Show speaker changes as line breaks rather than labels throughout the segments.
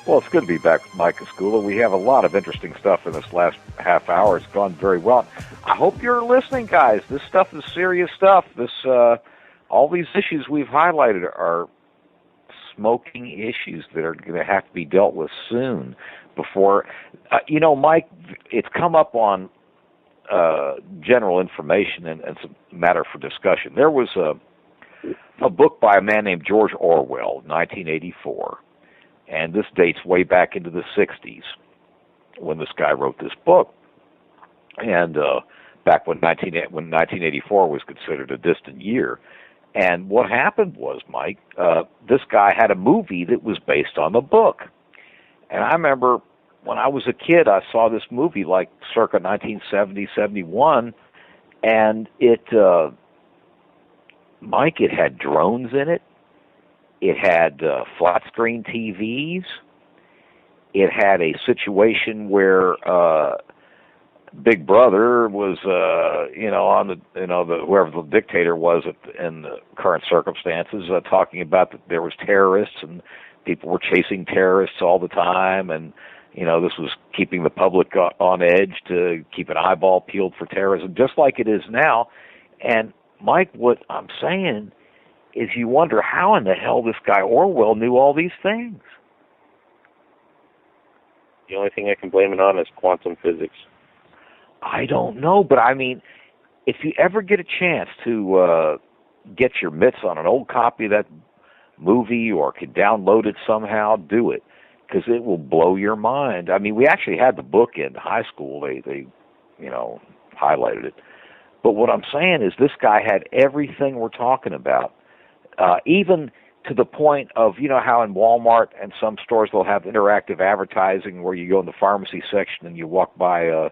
Well, it's good to be back with Mike Escula. We have a lot of interesting stuff in this last half hour. It's gone very well. I hope you're listening, guys. This stuff is serious stuff. All these issues we've highlighted are smoking issues that are going to have to be dealt with soon. Before, Mike, it's come up on general information, and it's a matter for discussion. There was a book by a man named George Orwell, 1984. And this dates way back into the 60s when this guy wrote this book. And back when 1984 was considered a distant year. And what happened was, Mike, this guy had a movie that was based on the book. And I remember when I was a kid, I saw this movie like circa 1970, 71, and Mike, it had drones in it. It had flat screen TVs. It had a situation where Big Brother was, on the whoever the dictator was in the current circumstances, talking about that there was terrorists and people were chasing terrorists all the time, and this was keeping the public on edge to keep an eyeball peeled for terrorism, just like it is now. And Mike, what I'm saying is you wonder how in the hell this guy Orwell knew all these things.
The only thing I can blame it on is quantum physics.
I don't know, but I mean, if you ever get a chance to get your mitts on an old copy of that movie or can download it somehow, do it, because it will blow your mind. I mean, we actually had the book in high school. They highlighted it. But what I'm saying is this guy had everything we're talking about. Even to the point of, how in Walmart and some stores they'll have interactive advertising where you go in the pharmacy section and you walk by,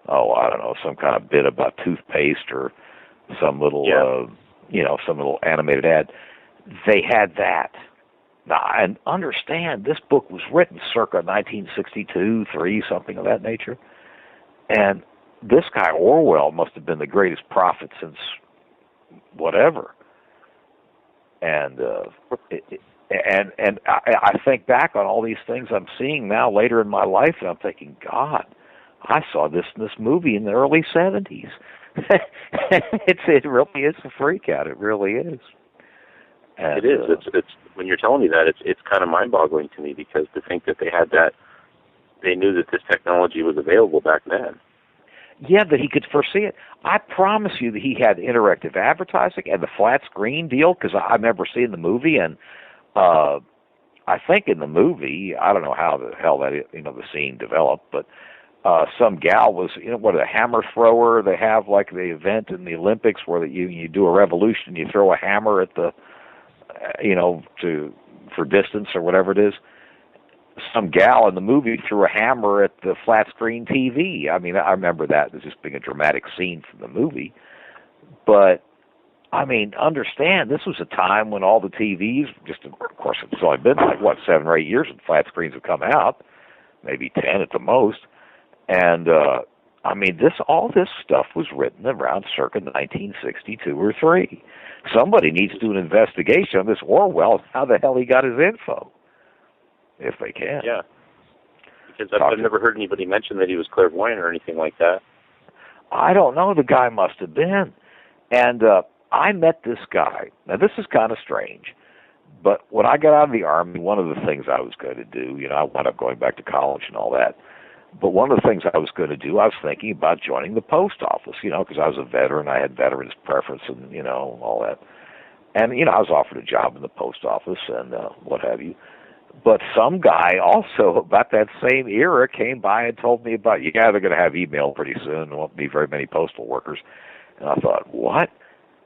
some kind of bit about toothpaste or some little, some little animated ad. They had that. Now, and understand, this book was written circa 1962, 3, something of that nature. And this guy Orwell must have been the greatest prophet since whatever. And I think back on all these things I'm seeing now later in my life, and I'm thinking, God, I saw this in this movie in the early 70s. It really is a freak out. It really is. And,
it is. It's when you're telling me that, it's kind of mind-boggling to me, because to think that they knew that this technology was available back then.
Yeah, that he could foresee it. I promise you that he had interactive advertising and the flat screen deal, because I remember seeing the movie, and I think in the movie, I don't know how the hell that the scene developed, but some gal was, a hammer thrower. They have like the event in the Olympics where you do a revolution, you throw a hammer at the, for distance or whatever it is. Some gal in the movie threw a hammer at the flat screen TV. I mean, I remember that as just being a dramatic scene from the movie. But, I mean, understand, this was a time when all the TVs, of course, it's only been 7 or 8 years since flat screens have come out, maybe 10 at the most. And, I mean, all this stuff was written around circa 1962 or 3. Somebody needs to do an investigation on this Orwell, how the hell he got his info. If they can.
Yeah. Because I've never heard anybody mention that he was clairvoyant or anything like that.
I don't know. The guy must have been. And I met this guy. Now, this is kind of strange. But when I got out of the Army, one of the things I was going to do, I wound up going back to college and all that. But one of the things I was going to do, I was thinking about joining the post office, because I was a veteran. I had veterans preference and, all that. And, I was offered a job in the post office and what have you. But some guy also about that same era came by and told me about, they're going to have email pretty soon. There won't be very many postal workers. And I thought, what?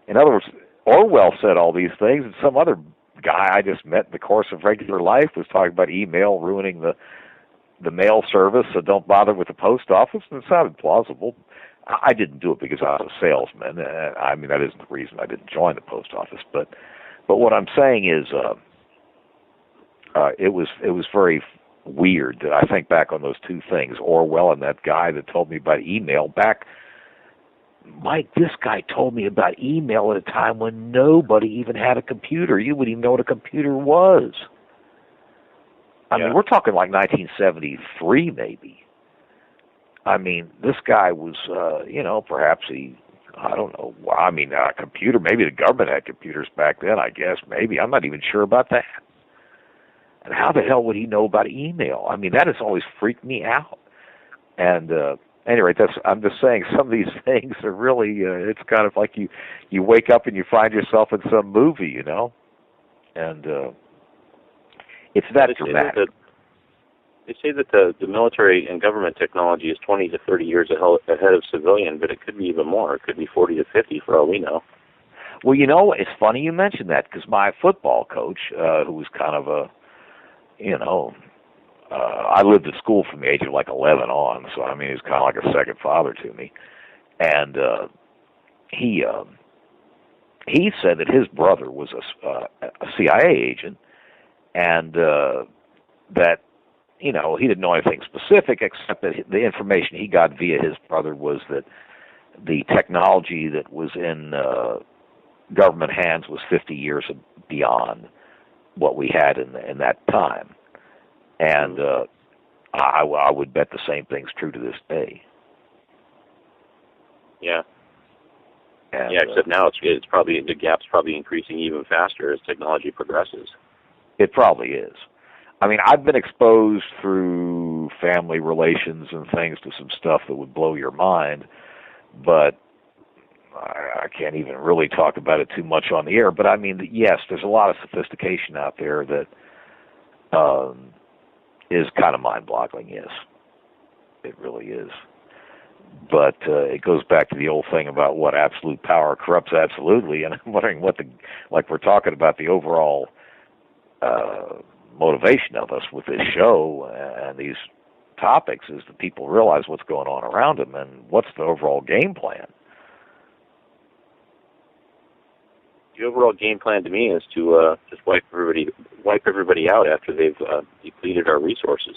In other words, Orwell said all these things, and some other guy I just met in the course of regular life was talking about email ruining the mail service, so don't bother with the post office. And it sounded plausible. I didn't do it because I was a salesman. I mean, that isn't the reason I didn't join the post office. But what I'm saying is, it was very weird that I think back on those two things, Orwell and that guy that told me about email back. Mike, this guy told me about email at a time when nobody even had a computer. You wouldn't even know what a computer was. I mean, we're talking like 1973, maybe. I mean, this guy was, perhaps I don't know. I mean, a computer, maybe the government had computers back then, I guess, maybe. I'm not even sure about that. And how the hell would he know about email? I mean, that has always freaked me out. And anyway, I'm just saying some of these things are really, it's kind of like you wake up and you find yourself in some movie, and it's that dramatic.
They say that the military and government technology is 20 to 30 years ahead of civilian, but it could be even more. It could be 40 to 50 for all we know.
Well, it's funny you mentioned that, because my football coach, who was kind of I lived at school from the age of like 11 on, so I mean, he was kind of like a second father to me. And he said that his brother was a CIA agent, and that he didn't know anything specific, except that the information he got via his brother was that the technology that was in government hands was 50 years beyond what we had in that time. And I would bet the same thing's true to this day.
Yeah.
And,
except now it's probably, the gap's probably increasing even faster as technology progresses.
It probably is. I mean, I've been exposed through family relations and things to some stuff that would blow your mind, but I can't even really talk about it too much on the air. But I mean, yes, there's a lot of sophistication out there that is kind of mind-boggling, yes. It really is. But it goes back to the old thing about what absolute power corrupts absolutely, and I'm wondering like we're talking about the overall motivation of us with this show and these topics is that people realize what's going on around them and what's the overall game plan.
The overall game plan to me is to just wipe everybody out after they've depleted our resources.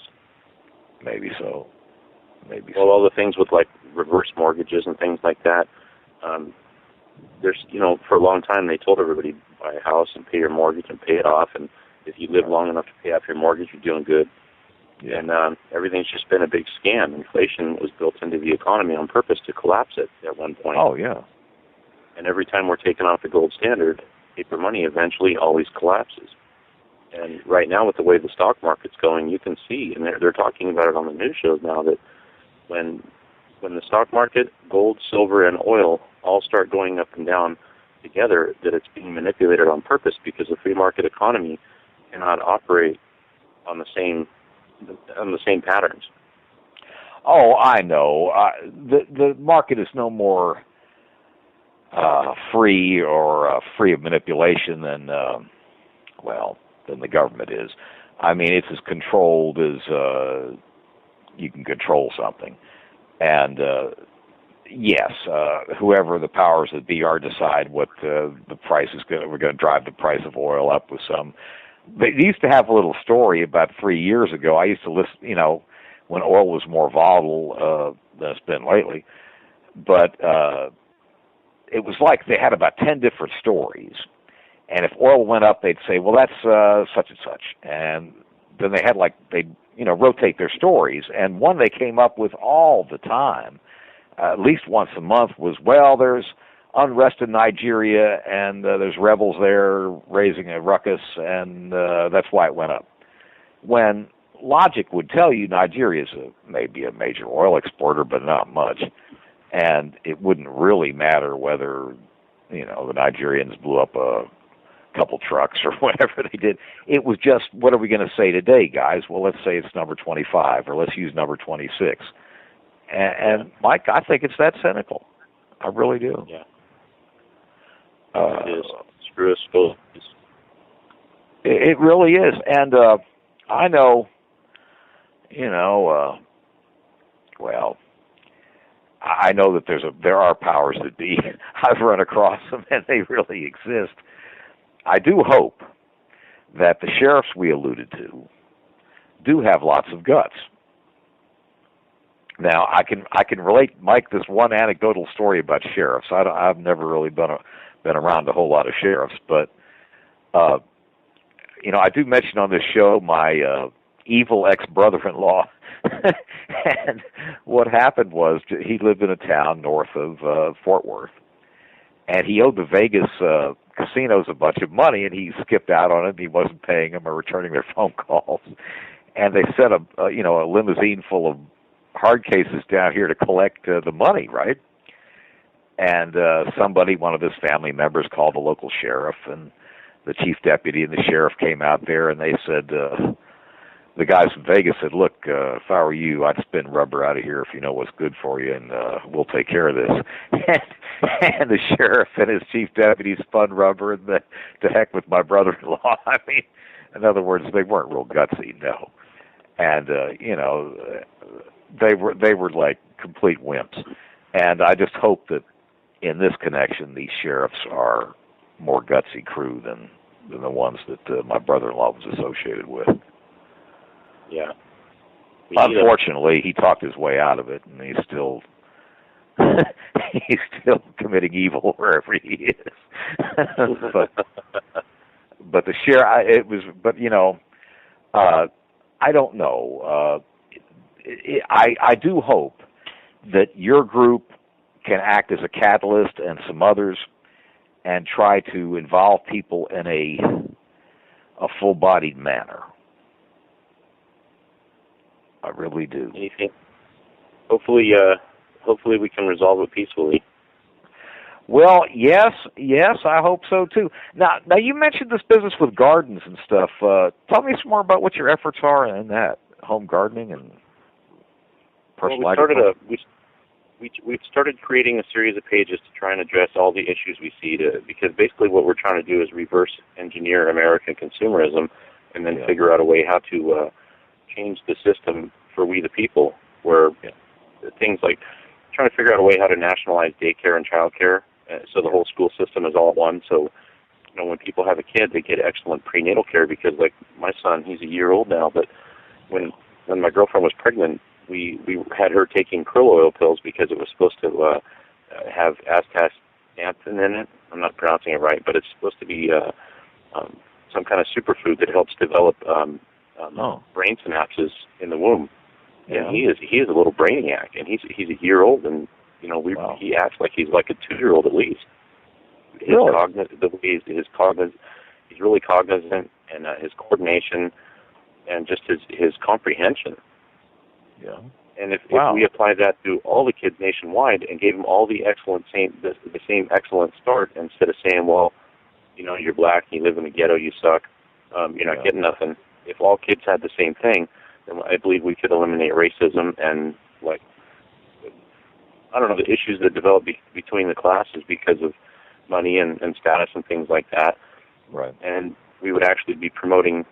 Maybe so.
Well, all the things with like reverse mortgages and things like that. There's, for a long time they told everybody buy a house and pay your mortgage and pay it off, and if you live long enough to pay off your mortgage, you're doing good.
Yeah.
And everything's just been a big scam. Inflation was built into the economy on purpose to collapse it at one point.
Oh, yeah.
And every time we're taken off the gold standard, paper money eventually always collapses. And right now, with the way the stock market's going, you can see, and they're talking about it on the news shows now, that when the stock market, gold, silver, and oil all start going up and down together, that it's being manipulated on purpose, because the free market economy cannot operate on the same patterns.
Oh, I know. The market is no more free or free of manipulation than the government is. I mean, it's as controlled as you can control something. And yes, whoever the powers that be are decide what the price is going. We're going to drive the price of oil up with some. They used to have a little story about 3 years ago. I used to listen, when oil was more volatile than it's been lately. But it was like they had about 10 different stories. And if oil went up, they'd say, well, that's such and such. And then they had they'd rotate their stories. And one they came up with all the time, at least once a month, was, well, there's unrest in Nigeria, and there's rebels there raising a ruckus, and that's why it went up. When logic would tell you Nigeria is maybe a major oil exporter, but not much, and it wouldn't really matter whether, the Nigerians blew up a couple trucks or whatever they did. It was just, what are we going to say today, guys? Well, let's say it's number 25, or let's use number 26. And Mike, I think it's that cynical. I really do.
Yeah. It is. Screw us both.
It really is. And I know, I know that there are powers that be. I've run across them, and they really exist. I do hope that the sheriffs we alluded to do have lots of guts. Now, I can relate, Mike, this one anecdotal story about sheriffs. I've never really been around a whole lot of sheriffs, but I do mention on this show my evil ex-brother-in-law. And what happened was he lived in a town north of Fort Worth, and he owed the Vegas casinos a bunch of money, and he skipped out on it. And he wasn't paying them or returning their phone calls, and they sent a limousine full of hard cases down here to collect the money, right? And somebody, one of his family members, called the local sheriff, and the chief deputy and the sheriff came out there, and they said, the guys from Vegas said, look, if I were you, I'd spin rubber out of here if you know what's good for you, and we'll take care of this. And the sheriff and his chief deputy spun rubber, and to heck with my brother-in-law. I mean, in other words, they weren't real gutsy, no. And, they were like complete wimps. And I just hope that in this connection, these sheriffs are more gutsy crew than the ones that my brother-in-law was associated with.
Yeah.
Unfortunately, he talked his way out of it, and he's still committing evil wherever he is. but the sheriff, I don't know. I do hope that your group can act as a catalyst, and some others, and try to involve people in a full-bodied manner. I really do.
Hopefully we can resolve it peacefully.
Well, yes, I hope so too. Now you mentioned this business with gardens and stuff. Tell me some more about what your efforts are in that home gardening and personal agriculture.
We started creating a series of pages to try and address all the issues we see, because basically what we're trying to do is reverse engineer American consumerism, and then figure out a way how to change the system for we the people, where things like trying to figure out a way how to nationalize daycare and childcare, so the whole school system is all one. So, when people have a kid, they get excellent prenatal care, because, like my son, he's a year old now, but when my girlfriend was pregnant, we had her taking krill oil pills because it was supposed to have astaxanthin in it. I'm not pronouncing it right, but it's supposed to be some kind of superfood that helps develop brain synapses in the womb. And he is a little brainiac, and he's a year old, and he acts like he's like a 2-year-old at least. He's really cognizant, and his coordination, and just his comprehension.
Yeah.
And if we apply that to all the kids nationwide and gave them all the same excellent start, instead of saying, well, you're black, you live in the ghetto, you suck, you're not getting nothing. If all kids had the same thing, then I believe we could eliminate racism and, the issues that develop between the classes because of money and status and things like that.
Right.
And we would actually be promoting,